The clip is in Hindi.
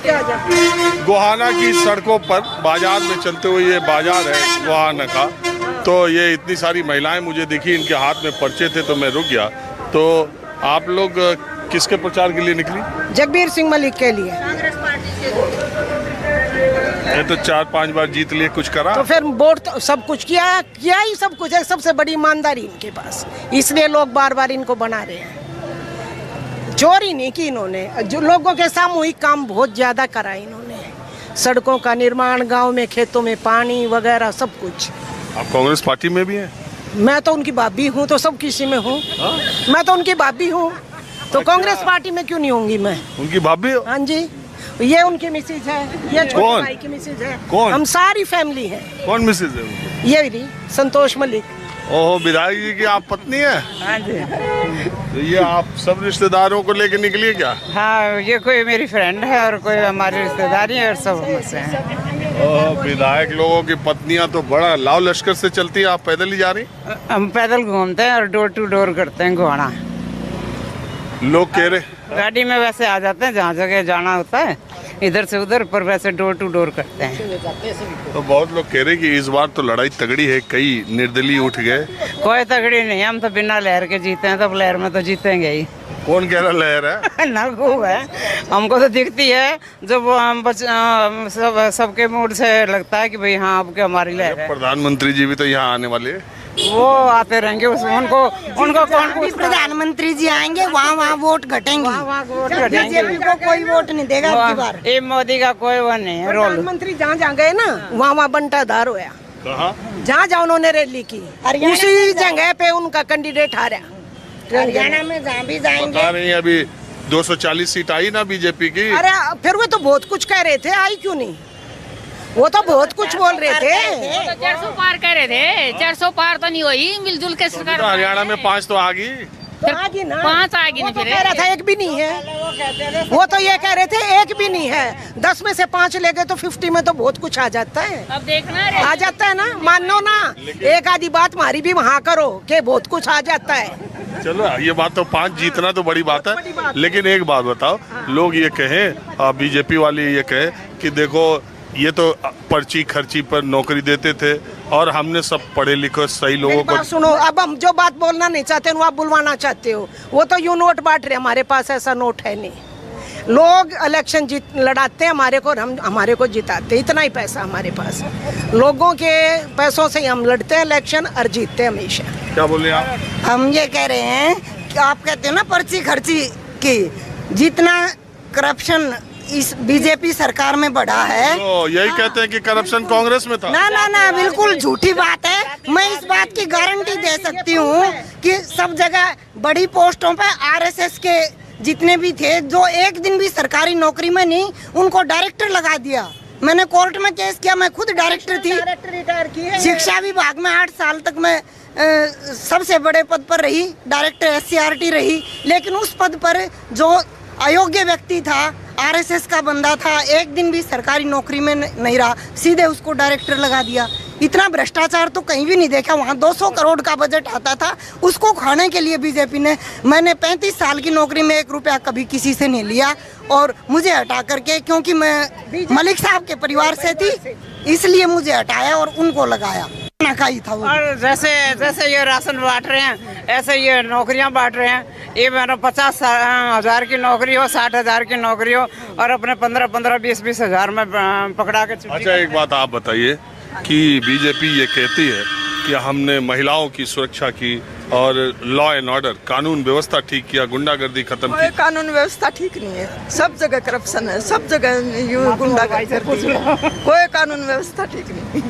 गोहाना की सड़कों पर बाजार में चलते हुए, ये बाजार है गोहाना का, तो ये इतनी सारी महिलाएं मुझे दिखी, इनके हाथ में पर्चे थे तो मैं रुक गया। तो आप लोग किसके प्रचार के लिए निकली? जगबीर सिंह मलिक के लिए। ये तो 4-5 बार जीत लिए, कुछ करा? तो फिर वोट तो सब कुछ किया ही सब कुछ है। सबसे बड़ी ईमानदारी इनके पास, इसलिए लोग बार बार इनको बना रहे हैं। चोरी नहीं की इन्होंने, जो लोगों के सामूहिक काम बहुत ज्यादा करा इन्होंने। सड़कों का निर्माण, गांव में खेतों में पानी वगैरह सब कुछ। आप कांग्रेस पार्टी में भी हैं? मैं तो उनकी भाभी हूँ, तो सब किसी में हूँ। मैं तो उनकी भाभी हूँ, तो कांग्रेस पार्टी में क्यों नहीं होंगी मैं? उनकी भाभी हो? हाँ जी, ये उनकी मिसेज है, ये छोटे भाई की मिसेज है। कौन? हम सारी फैमिली है। कौन मिसेज है उनकी? ये भी संतोष मलिक। ओहो, विधायक जी की आप पत्नी है? हाँ जी। तो ये आप सब रिश्तेदारों को लेकर निकली क्या? हाँ, ये कोई मेरी फ्रेंड है और कोई हमारी रिश्तेदारी है और सब हमसे हैं। ओह, विधायक लोगों की पत्नियां तो बड़ा लाव लश्कर से चलती है, आप पैदल ही जा रही? हम पैदल घूमते हैं और डोर टू डोर करते हैं गोहाना। लोग कह रहे गाड़ी में वैसे आ जाते हैं जहाँ जगह जाना होता है, इधर से उधर, पर वैसे डोर टू डोर करते हैं। तो बहुत लोग कह रहे कि इस बार तो लड़ाई तगड़ी है, कई निर्दलीय उठ गए। कोई तगड़ी नहीं है, हम तो बिना लहर के जीते हैं, तब लहर में तो जीतेंगे ही। कौन कह रहा लहर है? ना खूब है, हमको तो दिखती है जब हम सबके मूड से लगता है कि भाई हाँ अब क्या हमारी लहर है। प्रधानमंत्री जी भी तो यहाँ आने वाले हैं। वो आते रहेंगे, उसमें उनको कौन पूछता? प्रधानमंत्री जी आएंगे, वहाँ वोट घटेंगे। बीजेपी को कोई वोट नहीं देगा अब की बार। ये मोदी का कोई वो नहीं है रोल। प्रधानमंत्री जहाँ जहाँ गए ना, वहाँ बंटाधार होया। कहाँ? जहाँ जहाँ उन्होंने रैली की, उसी जगह पे उनका कैंडिडेट हारा। हरियाणा में जहाँ भी जाएंगे। पता नहीं, अभी 240 सीट आई ना बीजेपी की। अरे फिर वो तो बहुत कुछ कह रहे थे, आई क्यों नहीं? वो तो बहुत कुछ बोल रहे थे। 400 पार कह रहे थे, 400 पार तो नहीं हुई, मिलजुल के सरकार। तो हरियाणा में 5 तो आ गई। आगे ना 5 आएगी ना, वो तो फिर कह रहा था एक भी नहीं है। वो तो ये कह रहे थे एक भी नहीं है। 10 में से 5 ले गए तो 50 में तो बहुत कुछ आ जाता है। अब देखना आ जाता है ना, मानो ना। एक आधी बात हमारी भी वहाँ करो कि बहुत कुछ आ जाता है। चलो, ये बात तो 5 जीतना तो बड़ी बात है, लेकिन एक बात बताओ, लोग ये कहें, बीजेपी वाले ये कहे कि देखो ये तो पर्ची खर्ची पर नौकरी देते थे और हमने सब पढ़े लिखे सही लोगों को। सुनो, अब हम जो बात बोलना नहीं चाहते वो आप बुलवाना चाहते हो। वो तो यूं नोट बांट रहे, हमारे पास ऐसा नोट है नहीं। लोग इलेक्शन लड़ाते हैं हमारे को और हम हमारे को जिताते, इतना ही पैसा हमारे पास। लोगों के पैसों से हम लड़ते हैं इलेक्शन और जीतते हैं हमेशा। क्या बोले आप? हम ये कह रहे हैं कि आप कहते हो ना पर्ची खर्ची की, जितना करप्शन इस बीजेपी सरकार में बढ़ा है, तो यही कहते हैं कि करप्शन कांग्रेस में था। ना बिल्कुल झूठी बात है। मैं इस बात की गारंटी दे सकती हूँ कि सब जगह बड़ी पोस्टों पे आरएसएस के जितने भी थे, जो एक दिन भी सरकारी नौकरी में नहीं, उनको डायरेक्टर लगा दिया। मैंने कोर्ट में केस किया, मैं खुद डायरेक्टर थी। रिटायर की शिक्षा विभाग में 8 साल तक मैं सबसे बड़े पद पर रही, डायरेक्टर SCRT रही, लेकिन उस पद पर जो अयोग्य व्यक्ति था, आरएसएस का बंदा था, एक दिन भी सरकारी नौकरी में नहीं रहा, सीधे उसको डायरेक्टर लगा दिया। इतना भ्रष्टाचार तो कहीं भी नहीं देखा। वहाँ 200 करोड़ का बजट आता था, उसको खाने के लिए बीजेपी ने, मैंने 35 साल की नौकरी में 1 रुपया कभी किसी से नहीं लिया और मुझे हटा करके, क्योंकि मैं मलिक साहब के परिवार से थी, इसलिए मुझे हटाया और उनको लगाया। नकाई था वो। और जैसे ये राशन बांट रहे हैं, ऐसे ये नौकरियां बांट रहे हैं। ये मैंने 50,000 की नौकरी हो, 60,000 की नौकरी हो और अपने 15-15, 20-20 हजार में पकड़ा के। अच्छा, एक बात आप बताइए कि बीजेपी ये कहती है कि हमने महिलाओं की सुरक्षा की और लॉ एंड ऑर्डर, कानून व्यवस्था ठीक किया, गुंडागर्दी खत्म की। कानून व्यवस्था ठीक नहीं है, सब जगह करप्शन है, सब जगह गुंडागर्दी, कोई कानून व्यवस्था ठीक नहीं।